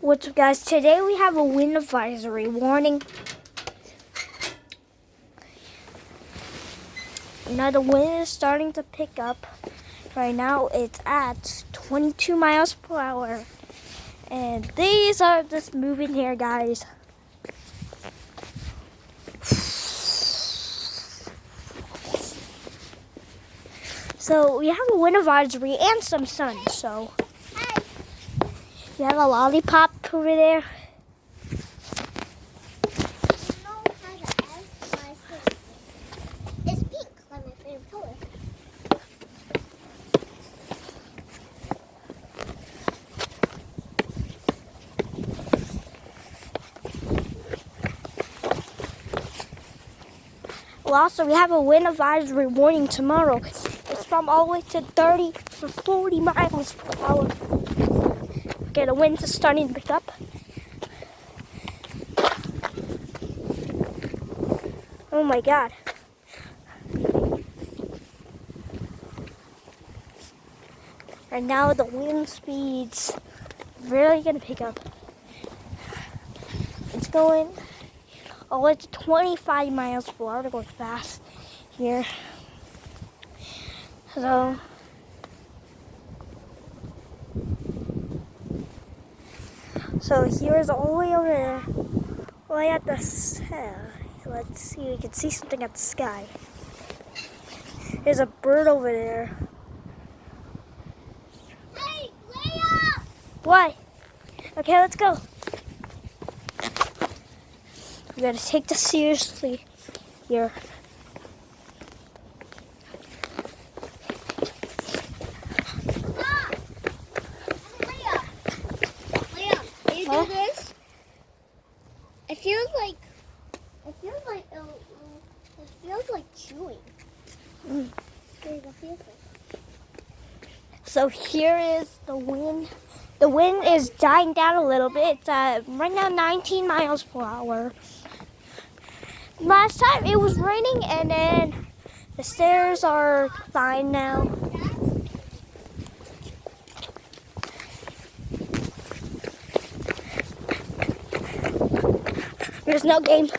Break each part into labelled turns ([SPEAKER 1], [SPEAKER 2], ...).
[SPEAKER 1] What's up, guys? Today we have a wind advisory warning. Now the wind is starting to pick up. Right now it's at 22 miles per hour. And these are just moving here, guys. So we have a wind advisory and some sun. So you have a lollipop over there.
[SPEAKER 2] It's pink, like my favorite color.
[SPEAKER 1] Well, also we have a wind advisory warning tomorrow. It's from all the way to 30 to 40 miles per hour. Okay, the winds are starting to pick up. Oh my God. And now the wind speed's really gonna pick up. It's going all the way to 25 miles per hour. They're going fast here. So here's all the way over there. Way at the let's see, we can see something at the sky. There's a bird over there.
[SPEAKER 2] Hey, Leia!
[SPEAKER 1] What? Okay, let's go. We gotta take this seriously here.
[SPEAKER 2] Stop! Leia! Leia, can you
[SPEAKER 1] Huh?
[SPEAKER 2] do this? It feels like chewing. There you go, feel it.
[SPEAKER 1] So here is the wind. The wind is dying down a little bit. It's right now 19 miles per hour. Last time it was raining, and then the stairs are fine now. There's no game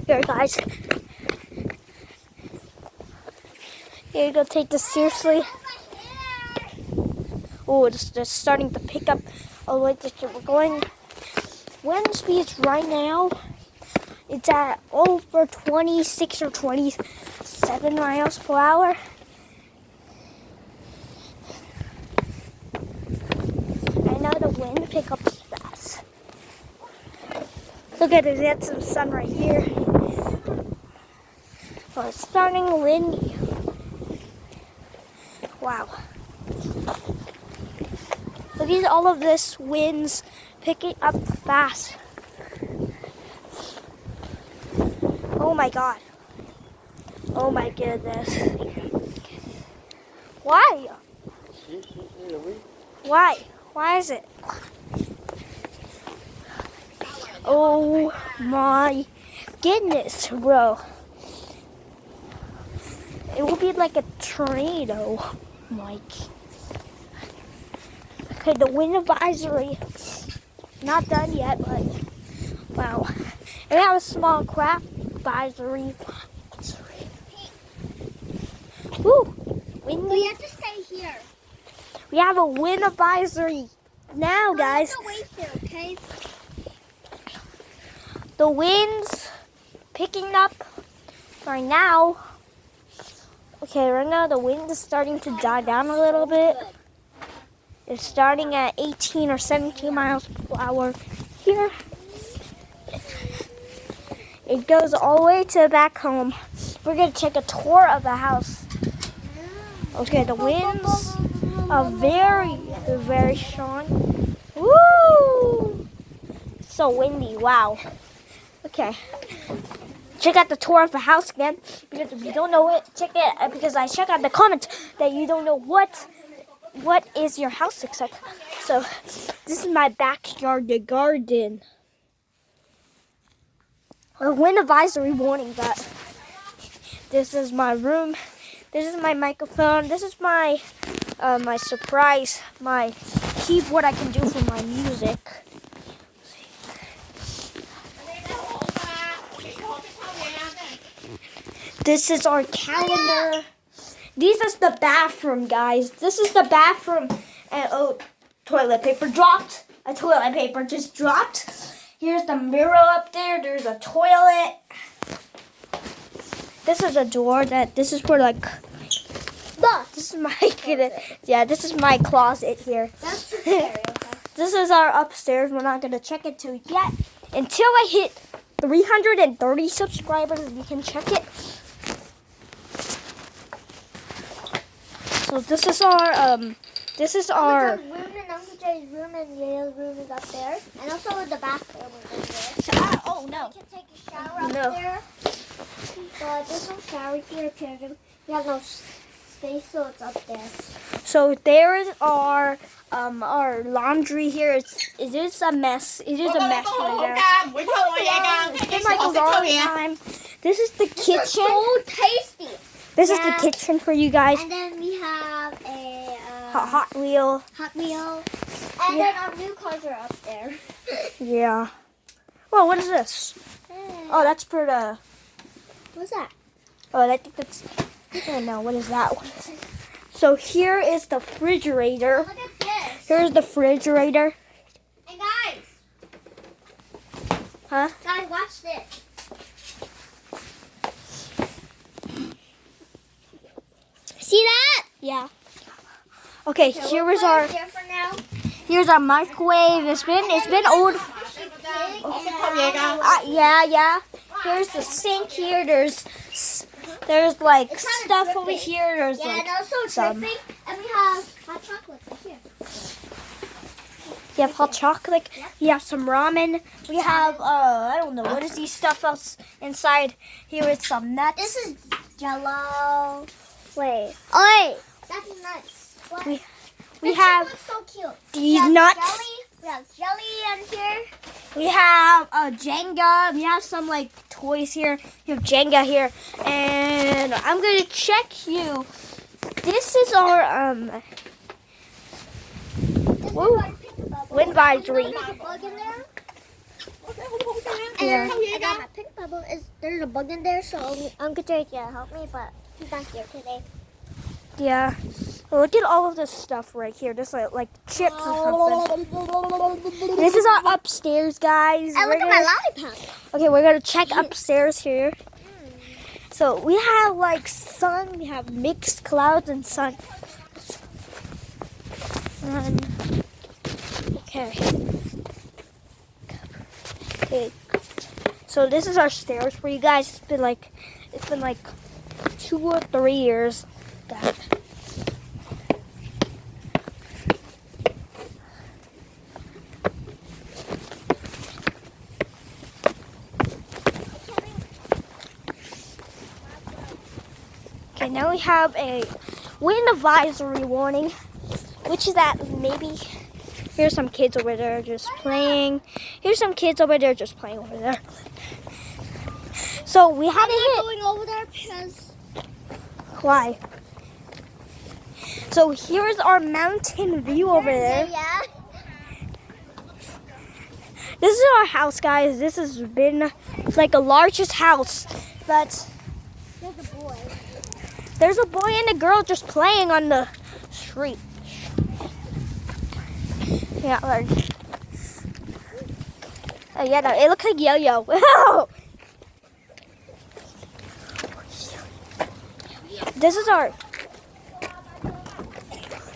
[SPEAKER 1] here, guys. Here you go, take this seriously. Oh, it's starting to pick up all the way to we're going. Wind speeds right now, it's at over 26 or 27 miles per hour. I know the wind pickups fast. Look at it, there's some sun right here. Well, it's starting windy. Wow. Look at all of this winds picking up fast. Oh my God. Oh my goodness. Why? Why? Why is it? Oh my goodness, bro. It will be like a tornado, Mike. Okay, the wind advisory, not done yet, but wow. And we have a small craft advisory. Woo, windy.
[SPEAKER 2] We have to stay here.
[SPEAKER 1] We have a wind advisory now, guys.
[SPEAKER 2] We have to wait here, okay?
[SPEAKER 1] The wind's picking up right now. Okay, right now the wind is starting to die down a little bit. It's starting at 18 or 17 miles per hour here. It goes all the way to back home. We're going to take a tour of the house. Okay, the winds are very, very strong. Woo! It's so windy, wow. Okay. Check out the tour of the house again. Because if you don't know it, check it. Because I check out the comments that you don't know what is your house looks like. So this is my backyard, the garden. A wind advisory warning that this is my room. This is my microphone. This is my my surprise, my keyboard I can do for my music. This is our calendar. This is the bathroom, guys. This is the bathroom. And oh, toilet paper dropped. A toilet paper just dropped. Here's the mirror up there. There's a toilet. This is a door this is for like. This is my this is my closet here.
[SPEAKER 2] That's too scary. Okay.
[SPEAKER 1] This is our upstairs. We're not gonna check it yet until I hit 330 subscribers. We can check it. So this is our
[SPEAKER 2] The room and Uncle Jay's room and Yale's room is up there, and also the bathroom is up there.
[SPEAKER 1] oh no.
[SPEAKER 2] You can take a shower up
[SPEAKER 1] No.
[SPEAKER 2] there. But there's no shower here. We have no space, so it's up there.
[SPEAKER 1] So there is our laundry here. It is a mess. It is a mess right now. It's been like a long time. This is the kitchen.
[SPEAKER 2] So tasty.
[SPEAKER 1] This is the kitchen for you guys.
[SPEAKER 2] And then we have a
[SPEAKER 1] Hot Wheel.
[SPEAKER 2] Hot Wheel. And then our new cars are up there.
[SPEAKER 1] Yeah. Well, what is this? Oh, that's for the.
[SPEAKER 2] What's that?
[SPEAKER 1] Oh, I think that's. I don't know. What is that? What is it? So here is the refrigerator.
[SPEAKER 2] Look at this.
[SPEAKER 1] Here's the refrigerator.
[SPEAKER 2] And guys.
[SPEAKER 1] Huh?
[SPEAKER 2] Guys, watch this. See that?
[SPEAKER 1] Yeah. Okay,
[SPEAKER 2] We'll put it here for now.
[SPEAKER 1] here's our microwave. It's been old. Yeah. Here's the sink here. There's like
[SPEAKER 2] It's kinda
[SPEAKER 1] stuff
[SPEAKER 2] dripping.
[SPEAKER 1] over here. There's
[SPEAKER 2] Yeah,
[SPEAKER 1] like
[SPEAKER 2] and also
[SPEAKER 1] some.
[SPEAKER 2] dripping. And we have hot chocolate right here.
[SPEAKER 1] You have hot chocolate. We have some ramen. We have I don't know what is these stuff else inside. Here is some nuts.
[SPEAKER 2] This is Jello. Wait. Oh, wait. That's nuts. What?
[SPEAKER 1] We
[SPEAKER 2] This
[SPEAKER 1] have
[SPEAKER 2] looks so cute.
[SPEAKER 1] these
[SPEAKER 2] We have
[SPEAKER 1] nuts.
[SPEAKER 2] Jelly. We have jelly in here.
[SPEAKER 1] We have Jenga. We have some like toys here. We have Jenga here, and I'm gonna check you. This is our
[SPEAKER 2] This
[SPEAKER 1] Whoa.
[SPEAKER 2] is our pink bubble.
[SPEAKER 1] wind advisory.
[SPEAKER 2] There's a bug in there.
[SPEAKER 1] Yeah.
[SPEAKER 2] And I got my pink bubble. There's a bug in there, so Uncle Jay can help me, but he's not here today.
[SPEAKER 1] Yeah. Look at all of this stuff right here. Just like chips or something. This is our upstairs, guys.
[SPEAKER 2] And
[SPEAKER 1] We're
[SPEAKER 2] look at my
[SPEAKER 1] gonna-
[SPEAKER 2] lollipop.
[SPEAKER 1] Okay, we're gonna check upstairs here. So we have like sun. We have mixed clouds and sun. And, okay. So this is our stairs for you guys. It's been like 2 or 3 years. That. Okay, now we have a wind advisory warning, which is that maybe here's some kids over there just playing. Here's some kids over there just playing over there. So we haven't hit.
[SPEAKER 2] Going over there because
[SPEAKER 1] Why? So here's our mountain view over there.
[SPEAKER 2] Yeah.
[SPEAKER 1] This is our house, guys. This has been like the largest house. But
[SPEAKER 2] There's a boy.
[SPEAKER 1] there's a boy and a girl just playing on the street. Yeah, like, yeah, no, it looks like yo-yo.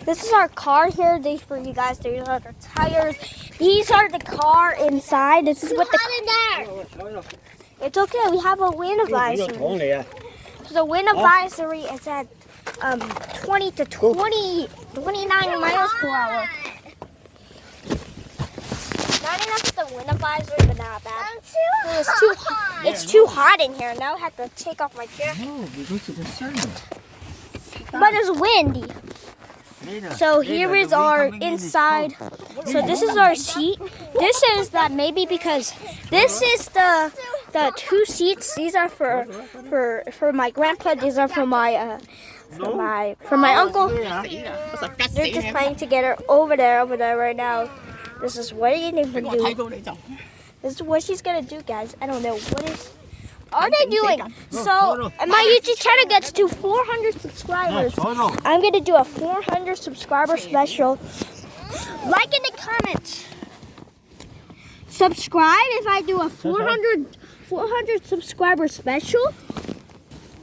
[SPEAKER 1] This is our car here. These for you guys. These are the tires. These are the car inside. This is what the.
[SPEAKER 2] Hot in there.
[SPEAKER 1] It's okay. We have a wind advisory. So the wind advisory is at 20 to 29 miles per hour. Not enough for the wind advisory, but not bad.
[SPEAKER 2] I'm too
[SPEAKER 1] It's too hot. It's too hot in here. Now I have to take off my jacket.
[SPEAKER 3] No, we go to the sun.
[SPEAKER 1] But it's windy. So here is our inside. So this is our seat. This is that maybe because this is the 2 seats. These are for my grandpa. These are for my uncle. They're just playing together over there right now. This is what he's gonna do. This is what she's gonna do, guys. I don't know are they doing? So my YouTube channel gets to 400 subscribers. I'm gonna do a 400 subscriber special. Like in the comments. Subscribe if I do a 400 subscriber special.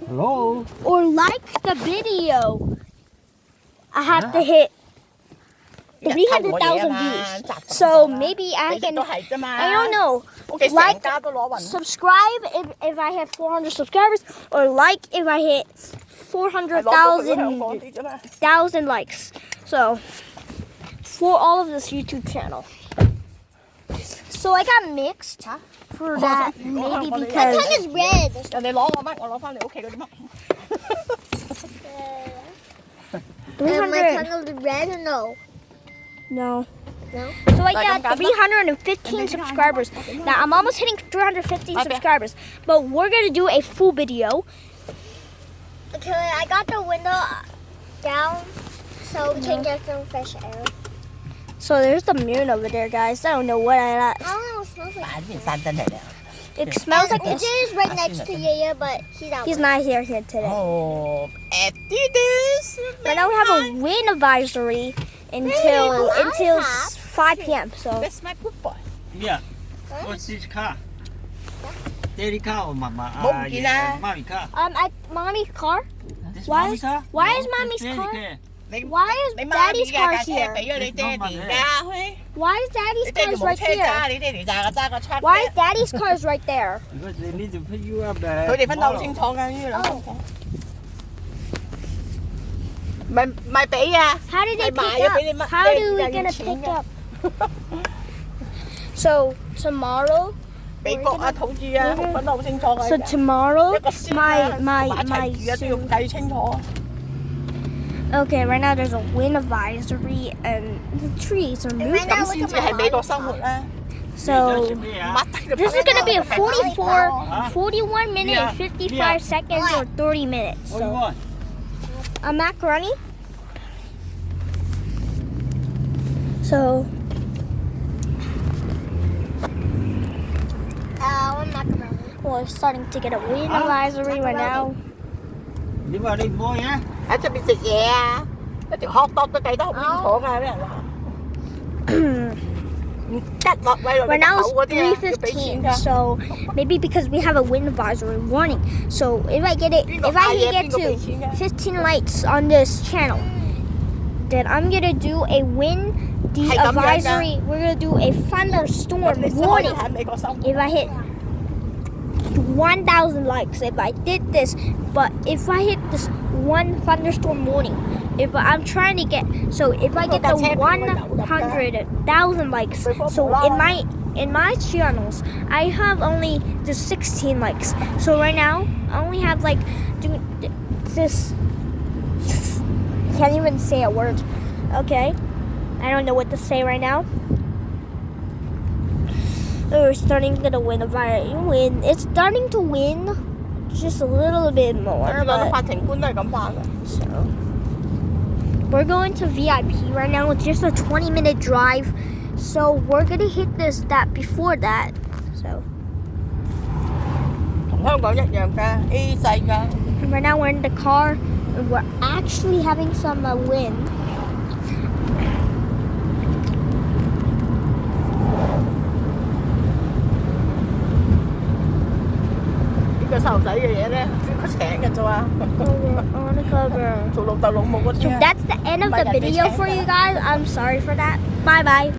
[SPEAKER 3] Hello.
[SPEAKER 1] Or like the video. I have to hit 300,000 views. So maybe I can, I don't know. Like, subscribe if I hit 400 subscribers, or like if I hit 400,000 likes. So, for all of this YouTube channel. So I got mixed for that, maybe
[SPEAKER 2] My
[SPEAKER 1] because
[SPEAKER 2] tongue is red.
[SPEAKER 4] 人哋攞我乜？我攞翻你屋企嗰啲乜？
[SPEAKER 2] And my
[SPEAKER 1] 300,
[SPEAKER 2] tongue is red or no?
[SPEAKER 1] no.
[SPEAKER 2] No?
[SPEAKER 1] So I got 315 subscribers. Now I'm almost hitting 350 subscribers, but we're gonna do a full video.
[SPEAKER 2] Okay, I got the window down so we can get some fresh air.
[SPEAKER 1] So there's the moon over there, guys. I don't know what I got.
[SPEAKER 2] I don't know, it smells like.
[SPEAKER 4] 呢邊山真係靚。
[SPEAKER 1] It smells like
[SPEAKER 2] AJ
[SPEAKER 1] this.
[SPEAKER 2] is right next to Yaya, but he's out.
[SPEAKER 1] He's not here today.
[SPEAKER 4] 哦，Adidas。
[SPEAKER 1] Right now we have a wind advisory until 5 p.m. So
[SPEAKER 4] That's my good boy。
[SPEAKER 3] Yeah. What's this car? Daddy car or mama?
[SPEAKER 4] Bông kia nè.
[SPEAKER 3] Mommy car.
[SPEAKER 1] mommy's car.
[SPEAKER 3] This
[SPEAKER 1] Why
[SPEAKER 3] mommy
[SPEAKER 1] is-
[SPEAKER 3] car?
[SPEAKER 1] why
[SPEAKER 3] No,
[SPEAKER 1] is mommy's
[SPEAKER 3] this
[SPEAKER 1] car?
[SPEAKER 3] daddy car.
[SPEAKER 4] 你
[SPEAKER 1] Why is
[SPEAKER 4] 你媽咪
[SPEAKER 1] daddy's
[SPEAKER 4] 架
[SPEAKER 1] car
[SPEAKER 4] 架車
[SPEAKER 1] here?
[SPEAKER 4] 俾咗你爹哋揸去，
[SPEAKER 1] Why is
[SPEAKER 4] 你
[SPEAKER 1] daddy's
[SPEAKER 4] 爹哋
[SPEAKER 1] car
[SPEAKER 4] 冇
[SPEAKER 1] right
[SPEAKER 4] 車
[SPEAKER 1] there?
[SPEAKER 4] 揸，你爹哋揸個 truck。
[SPEAKER 1] Why is daddy's car right there?
[SPEAKER 3] Because they need to pick you up there.
[SPEAKER 4] 佢哋分得好清楚㗎，呢兩公婆。唔係俾啊！
[SPEAKER 1] How did they
[SPEAKER 4] 係賣
[SPEAKER 1] pick
[SPEAKER 4] 咗俾你
[SPEAKER 1] up?
[SPEAKER 4] 乜？
[SPEAKER 1] How do
[SPEAKER 4] 你
[SPEAKER 1] we
[SPEAKER 4] 又要
[SPEAKER 1] gonna
[SPEAKER 4] 錢
[SPEAKER 1] pick
[SPEAKER 4] 㗎
[SPEAKER 1] up? So tomorrow,
[SPEAKER 4] 美國啊，土著啊，分得好清楚㗎。
[SPEAKER 1] so tomorrow,
[SPEAKER 4] 一個先啊，
[SPEAKER 1] my
[SPEAKER 4] 同埋一齊住啊，都要計清楚。
[SPEAKER 1] okay, right now there's a wind advisory and the trees are moving.
[SPEAKER 4] 咁先至係美國生活啦。
[SPEAKER 1] So
[SPEAKER 4] 抹低就
[SPEAKER 1] this is gonna be a
[SPEAKER 2] 44,
[SPEAKER 1] 41 minute and 55 seconds or 30 minutes.
[SPEAKER 3] What do you
[SPEAKER 1] So
[SPEAKER 3] want?
[SPEAKER 1] a macaroni. So
[SPEAKER 2] one macaroni.
[SPEAKER 1] we're starting to get a wind advisory right now.
[SPEAKER 3] 你話你唔愛啊？
[SPEAKER 4] 喺出邊食嘢啊，一條 hot dog 都計得好清楚㗎，啲人話。唔得落位落
[SPEAKER 1] Right
[SPEAKER 4] 你
[SPEAKER 1] now
[SPEAKER 4] 口嗰
[SPEAKER 1] it's
[SPEAKER 4] 啲啊，要俾錢
[SPEAKER 1] 3:15,
[SPEAKER 4] 㗎。
[SPEAKER 1] so maybe because we have a wind advisory warning. So if I get
[SPEAKER 4] 邊
[SPEAKER 1] to 15 likes on this channel, then I'm gonna do a wind advisory. We're gonna do a thunderstorm
[SPEAKER 4] 你先可以
[SPEAKER 1] warning.
[SPEAKER 4] 喺美國生活。
[SPEAKER 1] If I hit 1,000 likes, if I did this, but if I hit this one thunderstorm warning, if I'm trying to get, so if I get the 100,000 likes, so in my channels, I have only the 16 likes. So right now, I only have like this. Can't even say a word. Okay, I don't know what to say right now. We're starting to win a win. It's starting to win just a little bit more.
[SPEAKER 4] 咁樣
[SPEAKER 1] But,
[SPEAKER 4] 法庭官都係咁話嘅。
[SPEAKER 1] so we're going to VIP right now. It's just a 20-minute drive. So we're gonna hit that before that. So
[SPEAKER 4] 同香港一樣㗎，A 制㗎。
[SPEAKER 1] and right now we're in the car and we're actually having some wind.
[SPEAKER 4] 呢個細路仔嘅嘢咧，佢請嘅啫喎，
[SPEAKER 1] On the cover.
[SPEAKER 4] 做老豆老母嗰
[SPEAKER 1] So
[SPEAKER 4] 啲啊。
[SPEAKER 1] that's the end of the video for you guys. I'm sorry for that. Bye bye.